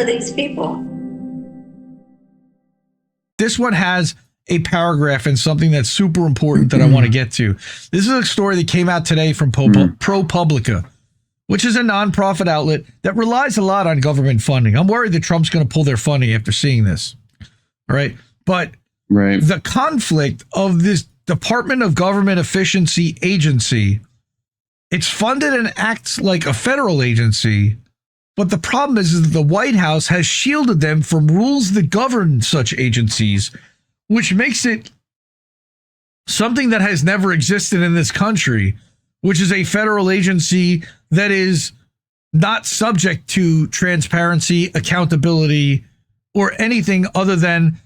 are these people? This one has a paragraph and something that's super important that I want to get to. This is a story that came out today from ProPublica, which is a nonprofit outlet that relies a lot on government funding. I'm worried that Trump's going to pull their funding after seeing this. All right. But the conflict of this Department of Government Efficiency agency, it's funded and acts like a federal agency. But the problem is that the White House has shielded them from rules that govern such agencies, which makes it something that has never existed in this country, which is a federal agency that is not subject to transparency, accountability, or anything other than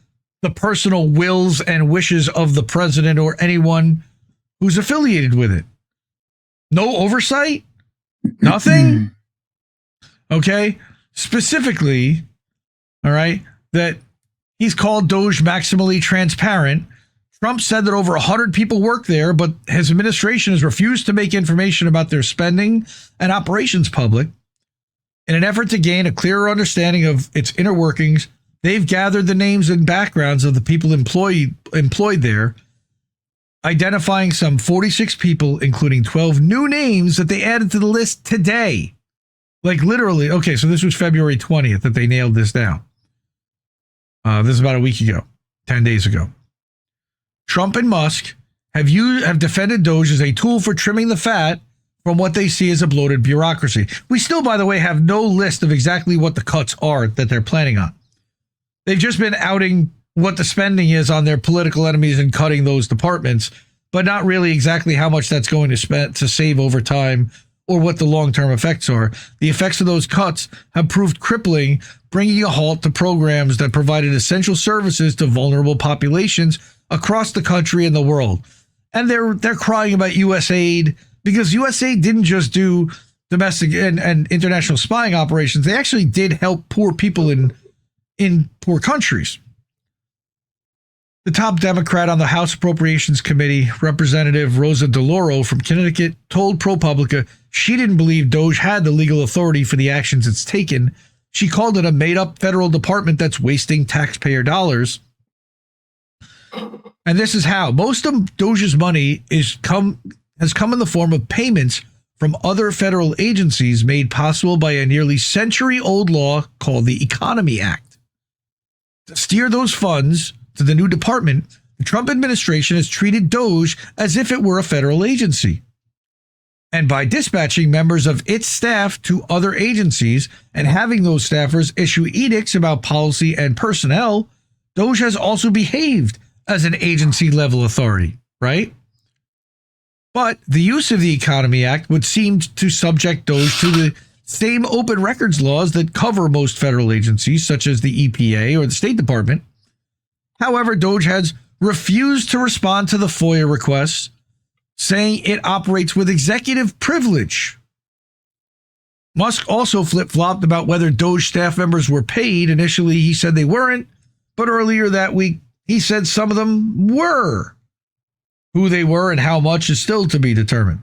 the personal wills and wishes of the president or anyone who's affiliated with it. No oversight, nothing. Okay, specifically, all right, that he's called DOGE maximally transparent. Trump said that over 100 people work there, but his administration has refused to make information about their spending and operations public. In an effort to gain a clearer understanding of its inner workings, they've gathered the names and backgrounds of the people employed there, identifying some 46 people, including 12 new names that they added to the list today. Like literally, okay, so this was February 20th that they nailed this down. This is about a week ago, 10 days ago. Trump and Musk have defended DOGE as a tool for trimming the fat from what they see as a bloated bureaucracy. We still, by the way, have no list of exactly what the cuts are that they're planning on. They've just been outing what the spending is on their political enemies and cutting those departments, but not really exactly how much that's going to save over time or what the long-term effects are. The effects of those cuts have proved crippling, bringing a halt to programs that provided essential services to vulnerable populations across the country and the world. And they're crying about USAID because USAID didn't just do domestic and international spying operations. They actually did help poor people in poor countries. The top Democrat on the House Appropriations Committee, Representative Rosa DeLauro from Connecticut, told ProPublica she didn't believe DOGE had the legal authority for the actions it's taken. She called it a made-up federal department that's wasting taxpayer dollars. And this is how. Most of DOGE's money has come in the form of payments from other federal agencies made possible by a nearly century-old law called the Economy Act. To steer those funds to the new department, the Trump administration has treated DOGE as if it were a federal agency. And by dispatching members of its staff to other agencies and having those staffers issue edicts about policy and personnel, DOGE has also behaved as an agency-level authority, right? But the use of the Economy Act would seem to subject DOGE to the same open records laws that cover most federal agencies, such as the EPA or the State Department. However, DOGE has refused to respond to the FOIA requests, saying it operates with executive privilege. Musk also flip-flopped about whether DOGE staff members were paid. Initially, he said they weren't, but earlier that week, he said some of them were. Who they were and how much is still to be determined.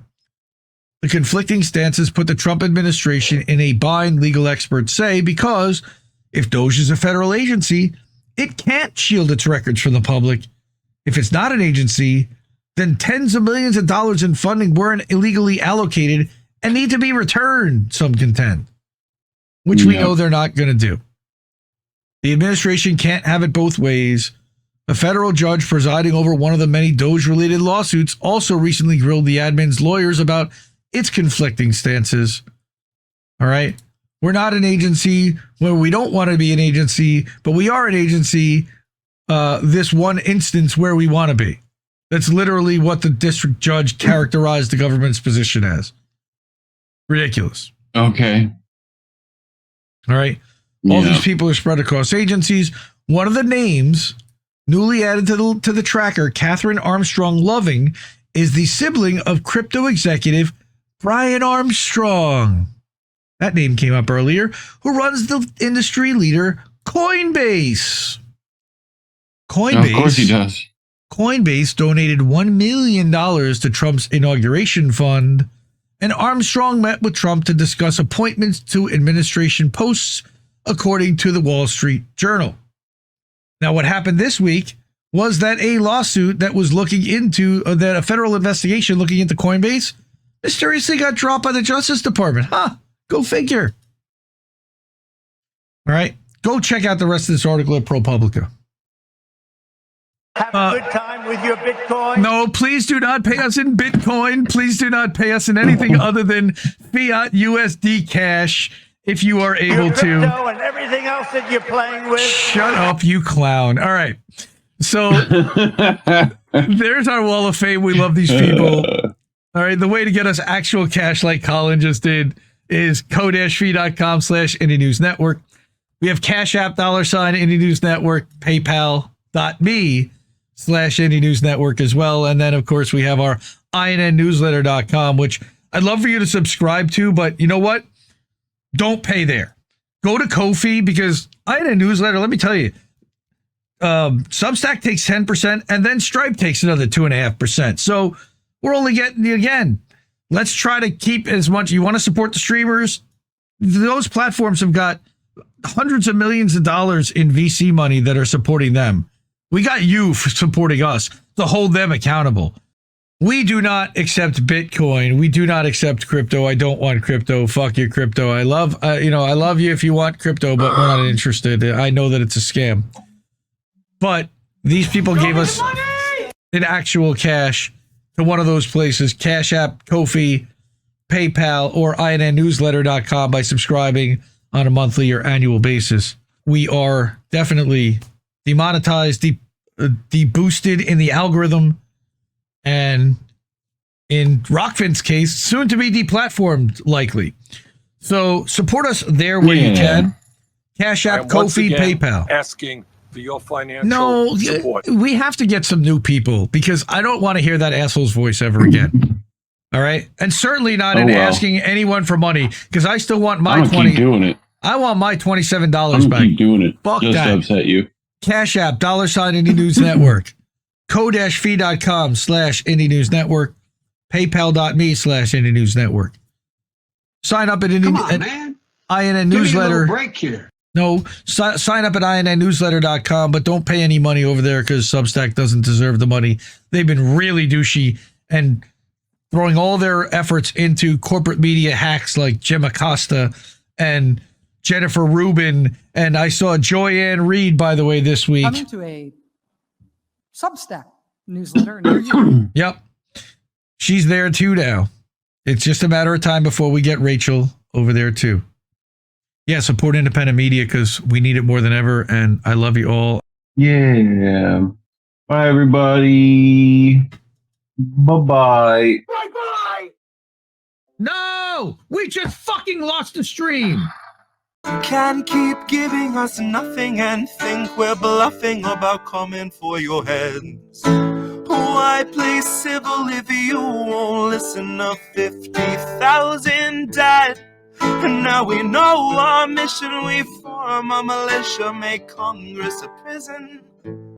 The conflicting stances put the Trump administration in a bind, legal experts say, because if DOGE is a federal agency, it can't shield its records from the public. If it's not an agency, then tens of millions of dollars in funding weren't illegally allocated and need to be returned, some contend, which we know they're not going to do. The administration can't have it both ways. A federal judge presiding over one of the many DOGE-related lawsuits also recently grilled the admin's lawyers about its conflicting stances. All right. We're not an agency where we don't want to be an agency, but we are an agency this one instance where we want to be. That's literally what the district judge characterized the government's position as. Ridiculous. Okay. All right. All these people are spread across agencies. One of the names newly added to the tracker, Catherine Armstrong Loving, is the sibling of crypto executive Brian Armstrong. That name came up earlier, who runs the industry leader Coinbase. Of course he does. Coinbase donated $1 million to Trump's inauguration fund, and Armstrong met with Trump to discuss appointments to administration posts according to the Wall Street Journal. Now, what happened this week was that a lawsuit that was looking into, that a federal investigation looking into Coinbase mysteriously got dropped by the Justice Department. Go figure. All right, go check out the rest of this article at ProPublica. Have a good time with your Bitcoin. No, please do not pay us in Bitcoin. Please do not pay us in anything other than fiat USD cash if you are able your to. Crypto and everything else that you're playing with. Shut up, you clown. All right. So there's our wall of fame. We love these people. All right. The way to get us actual cash like Colin just did is ko-fi.com/Indie News Network. We have Cash App, $Indie News Network, PayPal.me/Indie News Network as well. And then, of course, we have our INNnewsletter.com, which I'd love for you to subscribe to. But you know what? Don't pay there. Go to Ko-fi, because INN Newsletter, let me tell you, Substack takes 10% and then Stripe takes another 2.5%. So we're only getting, again, let's try to keep as much. You want to support the streamers? Those platforms have got hundreds of millions of dollars in VC money that are supporting them. We got you for supporting us to hold them accountable. We do not accept Bitcoin. We do not accept crypto. I don't want crypto. Fuck your crypto. I love you if you want crypto, but we're not interested. I know that it's a scam. But these people gave us an actual cash to one of those places, Cash App, Ko-fi, PayPal, or INNnewsletter.com by subscribing on a monthly or annual basis. We are definitely demonetized, deboosted in the algorithm, and in Rockfin's case, soon to be deplatformed, likely. So support us there where you can. Cash App, Ko-fi, PayPal. Asking for your financial support. We have to get some new people, because I don't want to hear that asshole's voice ever again. All right, and certainly not asking anyone for money, because I still want my keep doing it. I want my $27 back. Keep doing it. Fuck just that. to upset you. Cash App, $Indie News Network, ko-fi.com/Indie News Network, paypal.me/Indie News Network. Sign up at INN Newsletter. Break here. No, sign up at INNnewsletter.com, but don't pay any money over there, because Substack doesn't deserve the money. They've been really douchey and throwing all their efforts into corporate media hacks like Jim Acosta and Jennifer Rubin. And I saw Joyanne Reed, by the way, this week. Coming to a Substack newsletter near you. Yep. She's there too now. It's just a matter of time before we get Rachel over there too. Yeah, support independent media, because we need it more than ever. And I love you all. Yeah. Bye, everybody. Bye-bye. Bye-bye. No! We just fucking lost the stream. Can keep giving us nothing and think we're bluffing about coming for your heads. Why play civil if you won't listen to 50,000 dead? And now we know our mission, we form a militia, make Congress a prison.